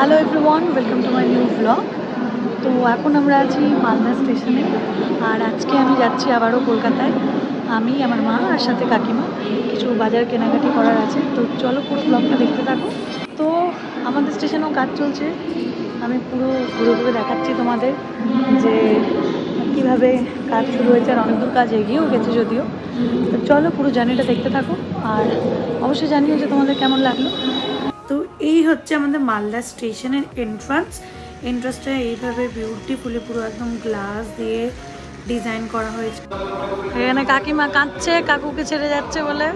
Hello everyone, welcome to my new blog. তো এখন আমরা আছি মালদা স্টেশনে, আর আজকে আমি যাচ্ছি আবারও কলকাতায়। আমি, আমার মা আর সাথে কাকিমা কিছু বাজার কেনাকাটি করার আছে। তো চলো পুরো ব্লগটা দেখতে থাকো। তো আমাদের স্টেশনেও কাজ চলছে, আমি পুরো ঘুরে ঘুরে দেখাচ্ছি তোমাদের যে কীভাবে কাজ শুরু হয়েছে, আর অনেক দূর কাজ এগিয়েও গেছে যদিও। তো চলো পুরো জার্নিটা দেখতে থাকো, আর অবশ্যই জানিও যে তোমাদের কেমন লাগলো। তো এই হচ্ছে আমাদের মালদা স্টেশনের এন্ট্রান্সটা এইভাবে বিউটিফুলি পুরো একদম গ্লাস দিয়ে ডিজাইন করা হয়েছে। এখানে কাকিমা কাঁদছে, কাকুকে ছেড়ে যাচ্ছে বলে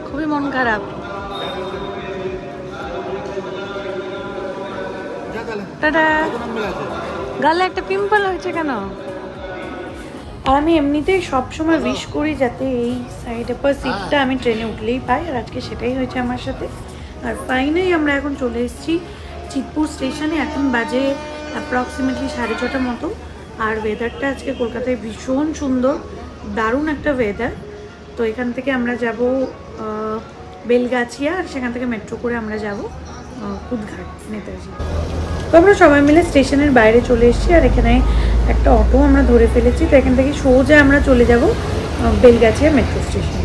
খুবই মন খারাপ। টাটা। গালে একটা পিম্পল হয়েছে কেন? আর আমি এমনিতেই সবসময় উইশ করি যাতে এই সাইডে পর সিটটা আমি ট্রেনে উঠলেই পাই, আর আজকে সেটাই হয়েছে আমার সাথে। আর ফাইনালি আমরা এখন চলে এসেছি চিতপুর স্টেশনে। এখন বাজে অ্যাপ্রক্সিমেটলি 6:30 মতো। আর ওয়েদারটা আজকে কলকাতায় ভীষণ সুন্দর, দারুণ একটা ওয়েদার। তো এখান থেকে আমরা যাব বেলগাছিয়া, আর সেখান থেকে মেট্রো করে আমরা যাব কুদঘাট, নেতাজি। তো আমরা সবাই মিলে স্টেশনের বাইরে চলে এসেছি, আর এখানে একটা অটো আমরা ধরে ফেলেছি। তো এখান থেকে সোজা আমরা চলে যাব বেলগাছিয়া মেট্রো স্টেশন।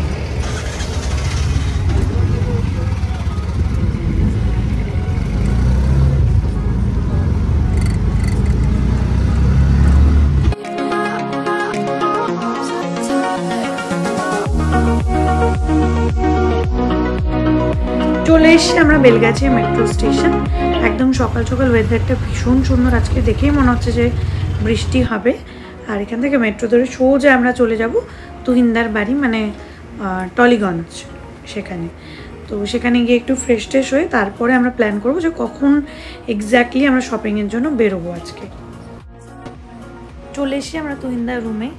চলে এসছি আমরা বেলগাছিয়া মেট্রো স্টেশন। একদম সকাল সকাল ওয়েদারটা ভীষণ সুন্দর, আজকে দেখেই মনে হচ্ছে যে বৃষ্টি হবে। আর এখান থেকে মেট্রো ধরে সোজা আমরা চলে যাব তুহিনদার বাড়ি, মানে টলিগঞ্জ সেখানে। তো সেখানে গিয়ে একটু ফ্রেশ ট্রেশ হয়ে তারপরে আমরা প্ল্যান করবো যে কখন এক্স্যাক্টলি আমরা শপিংয়ের জন্য বেরোবো। আজকে চলে এসছি আমরা তুহিনদার রুমে,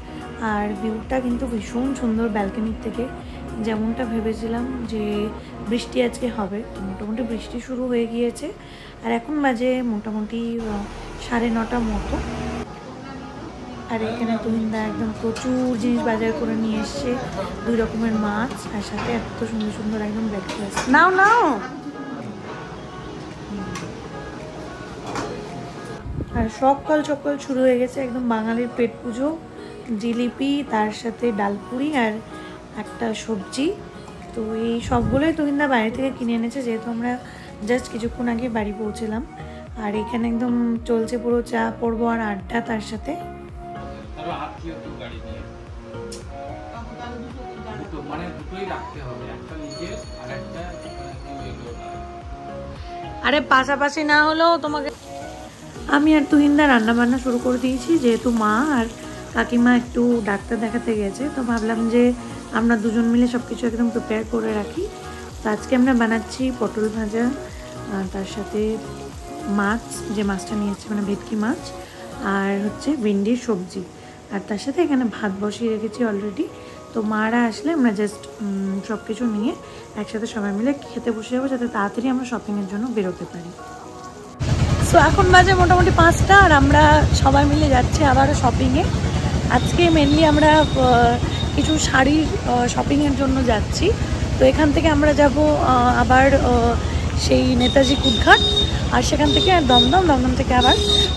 আর ভিউটা কিন্তু ভীষণ সুন্দর ব্যালকনির থেকে। যেমনটা ভেবেছিলাম যে বৃষ্টি আজকে হবে, তো মোটামুটি বৃষ্টি শুরু হয়ে গিয়েছে। আর এখন বাজে মোটামুটি 9:30 মতো। আর এখানে তুহিনদা একদম প্রচুর জিনিস বাজার করে নিয়ে এসছে, 2 রকমের মাছ, আর সাথে এত সুন্দর সুন্দর একদম ব্রেকফাস্ট। নাও নাও। আর সকাল সকাল শুরু হয়ে গেছে একদম বাঙালির পেট পুজো। জিলিপি, তার সাথে ডালপুরি আর একটা সবজি। তো এই সবগুলোই তুহিনদা বাইরে থেকে কিনে এনেছে, যেহেতু আমরা জাস্ট কিছুক্ষণ আগে বাড়ি পৌঁছলাম। আর এখানে একদম চলছে পুরো চা পড়বো আর আড্ডা তার সাথে। আরে পাশাপাশি না হলেও তোমাকে। আমি আর তুহিনদা রান্না বান্না শুরু করে দিয়েছি, যেহেতু মা আর কাকিমা একটু ডাক্তার দেখাতে গেছে। তো ভাবলাম যে আমরা দুজন মিলে সব কিছু একদম প্রিপেয়ার করে রাখি। তো আজকে আমরা বানাচ্ছি পটল ভাজা, তার সাথে মাছ, যে মাছটা নিয়েছি মানে ভেটকি মাছ, আর হচ্ছে ভিন্ডির সবজি। আর তার সাথে এখানে ভাত বসিয়ে রেখেছি অলরেডি। তো মারা আসলে আমরা জাস্ট সব কিছু নিয়ে একসাথে সবাই মিলে খেতে বসে যাবো, যাতে তাড়াতাড়ি আমরা শপিংয়ের জন্য বেরোতে পারি। সো এখন বাজে মোটামুটি 5টা, আর আমরা সবাই মিলে যাচ্ছি আবারও শপিংয়ে। আজকে মেনলি আমরা কিছু শাড়ির শপিংয়ের জন্য যাচ্ছি। তো এখান থেকে আমরা যাব আবার সেই নেতাজি কুদঘাট, আর সেখান থেকে আর দমদম থেকে আবার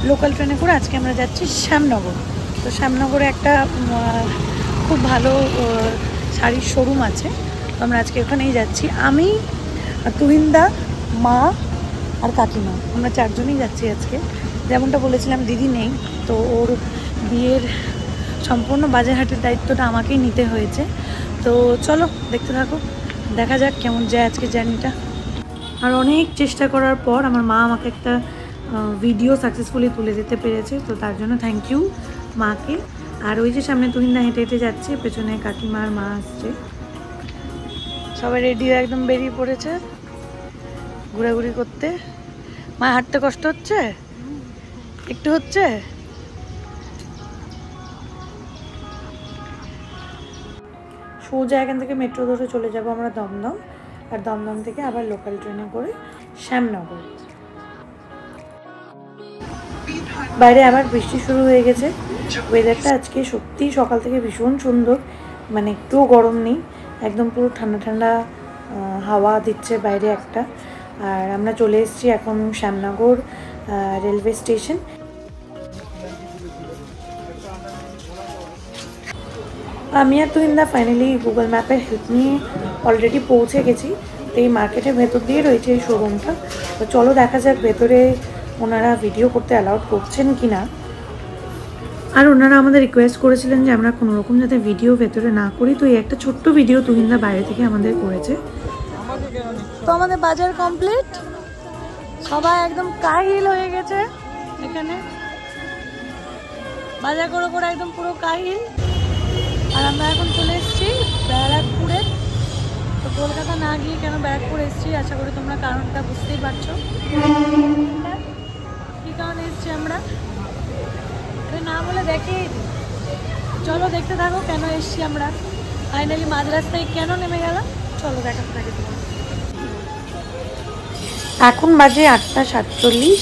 লোকাল ট্রেনে করে আজকে আমরা যাচ্ছি শ্যামনগর। তো শ্যামনগরে একটা খুব ভালো শাড়ির শোরুম আছে, তো আমরা আজকে ওখানেই যাচ্ছি। আমি, তুহিনদা, মা আর কাকিমা, আমরা 4 জনই যাচ্ছি আজকে। যেমনটা বলেছিলাম দিদি নেই, তো ওর বিয়ের সম্পূর্ণ বাজারহাটের দায়িত্বটা আমাকেই নিতে হয়েছে। তো চলো দেখতে থাকো, দেখা যাক কেমন যায় আজকে জার্নিটা। আর অনেক চেষ্টা করার পর আমার মা আমাকে একটা ভিডিও সাকসেসফুলি তুলে দিতে পেরেছে, তো তার জন্য থ্যাংক ইউ মাকে। আর ওই যে সামনে তুহিনদা হেঁটে হেঁটে যাচ্ছে, পেছনে কাকিমা আর মা আসছে। সবাই রেডি হয়ে একদম বেরিয়ে পড়েছে ঘোরাঘুরি করতে। মা হাঁটতে কষ্ট হচ্ছে? একটু হচ্ছে। সোজা এখান থেকে মেট্রো ধরে চলে যাব আমরা দমদম, আর দমদম থেকে আবার লোকাল ট্রেনে করে শ্যামনগর। বাইরে আবার বৃষ্টি শুরু হয়ে গেছে। ওয়েদারটা আজকে সত্যিই সকাল থেকে ভীষণ সুন্দর, মানে একটুও গরম নেই, একদম পুরো ঠান্ডা ঠান্ডা হাওয়া দিচ্ছে বাইরে একটা। আর আমরা চলে এসেছি এখন শ্যামনগর রেলওয়ে স্টেশন। আমি আর তুহিনদা ফাইনালি গুগল ম্যাপের হেল্প নিয়ে অলরেডি পৌঁছে গেছি। তো এই মার্কেটের ভেতর দিয়ে রয়েছে এই শোরুমটা। তো চলো দেখা যাক ভেতরে ওনারা ভিডিও করতে অ্যালাউড করছেন কি না। আর ওনারা আমাদের রিকোয়েস্ট করেছিলেন যে আমরা কোনো রকম যাতে ভিডিও ভেতরে না করি। তো এই একটা ছোট্ট ভিডিও তুহিনদা বাইরে থেকে আমাদের করেছে। তো আমাদের বাজার কমপ্লিট, সবাই একদম কাহিল হয়ে গেছে এখানে বাজার করে করে, একদম পুরো কাহিল। আর আমরা এখন চলে এসেছি ব্যারাকপুরে। তো কলকাতা না গিয়ে কেন ব্যারাকপুর এসেছি আশা করি তোমরা কারণটা বুঝতেই পারছো কি কারণে এসেছি আমরা, না বলে দেখি। চলো দেখতে থাকো কেন এসেছি আমরা, ফাইনালি মাঝ রাস্তায় কেন নেমে গেলাম, চলো দেখাতে থাকি তোমার। এখন বাজে 8:47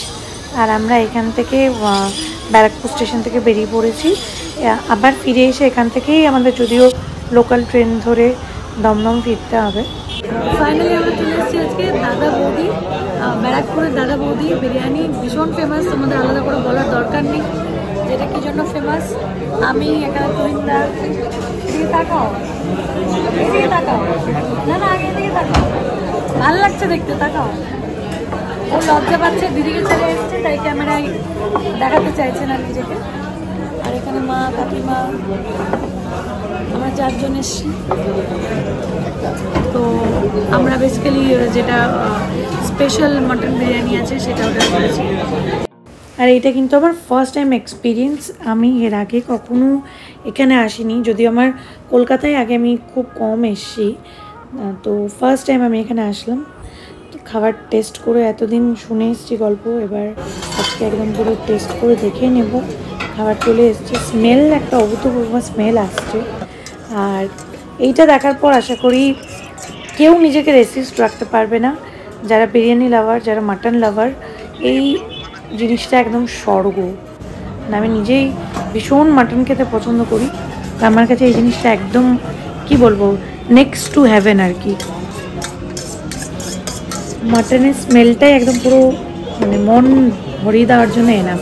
আর আমরা এখান থেকে ব্যারাকপুর স্টেশন থেকে বেরিয়ে পড়েছি। আবার ফিরে এসে এখান থেকেই আমাদের যদিও লোকাল ট্রেন ধরে দমদম ফিরতে হবে। ফাইনালি আমরা চলে এসেছি আজকে দাদা বৌদি, ব্যারাকপুরের দাদা বৌদি বিরিয়ানি ভীষণ ফেমাস, তোমাদের আলাদা করে বলার দরকার নেই যেটা কী জন্য ফেমাস। আমি এখানে তুহিনদা দিকে তাকাও, এদিকে তাকাও, না না আগে এদিকে তাকাও, ভালো লাগছে দেখতে, তাকাও। ও লজ্জা পাচ্ছে, দিদিকে ছেড়ে এসছে তাই ক্যামেরায় দেখাতে চাইছে না নিজেকে। আর এখানে মা কাকিমা আমরা 4 জন এসছি। তো আমরা বেসিক্যালি যেটা স্পেশাল মাটন বিরিয়ানি আছে সেটা অর্ডার করেছি। আর এটা কিন্তু আমার ফার্স্ট টাইম এক্সপিরিয়েন্স, আমি এর আগে কখনো এখানে আসিনি, যদিও আমার কলকাতায় আগে আমি খুব কম এসছি। তো ফার্স্ট টাইম আমি এখানে আসলাম। তো খাবার টেস্ট করে এতদিন শুনে এসেছি গল্প, এবার আজকে একদম পুরো টেস্ট করে দেখে নেব। খাবার চলে এসছে, স্মেল একটা অভূতপূর্ব স্মেল আসছে। আর এইটা দেখার পর আশা করি কেউ নিজেকে রেসিস্ট রাখতে পারবে না, যারা বিরিয়ানি লাভার, যারা মাটন লাভার। এই জিনিসটা একদম স্বর্গ। আমি নিজেই ভীষণ মাটন খেতে পছন্দ করি, আমার কাছে এই জিনিসটা একদম কি বলবো নেক্সট টু হ্যাভেন আর কি। মাটনের স্মেলটাই একদম পুরো মানে মন ভরিয়ে দেওয়ার জন্য এনাফ।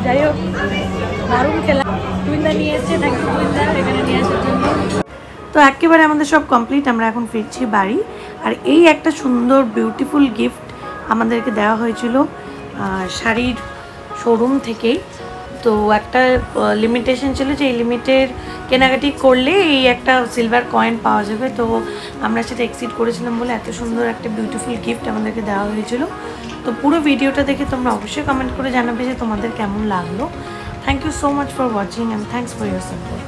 যাই হোক দারুণ খেলা, তুহিনদা নিয়ে এসছে, থ্যাংক ইউ তুহিনদা এখানে নিয়ে আসার জন্য। তো একেবারে আমাদের সব কমপ্লিট, আমরা এখন ফিরছি বাড়ি। আর এই একটা সুন্দর বিউটিফুল গিফট আমাদেরকে দেওয়া হয়েছিল শাড়ির শোরুম থেকেই। তো একটা লিমিটেশন ছিল যে এই লিমিটের কেনাকাটি করলে এই একটা সিলভার কয়েন পাওয়া যাবে। তো আমরা সেটা এক্সিড করেছিলাম বলে এত সুন্দর একটা বিউটিফুল গিফট আমাদেরকে দেওয়া হয়েছিল। তো পুরো ভিডিওটা দেখে তোমরা অবশ্যই কমেন্ট করে জানাবে যে তোমাদের কেমন লাগলো। Thank you so much for watching and thanks for your support.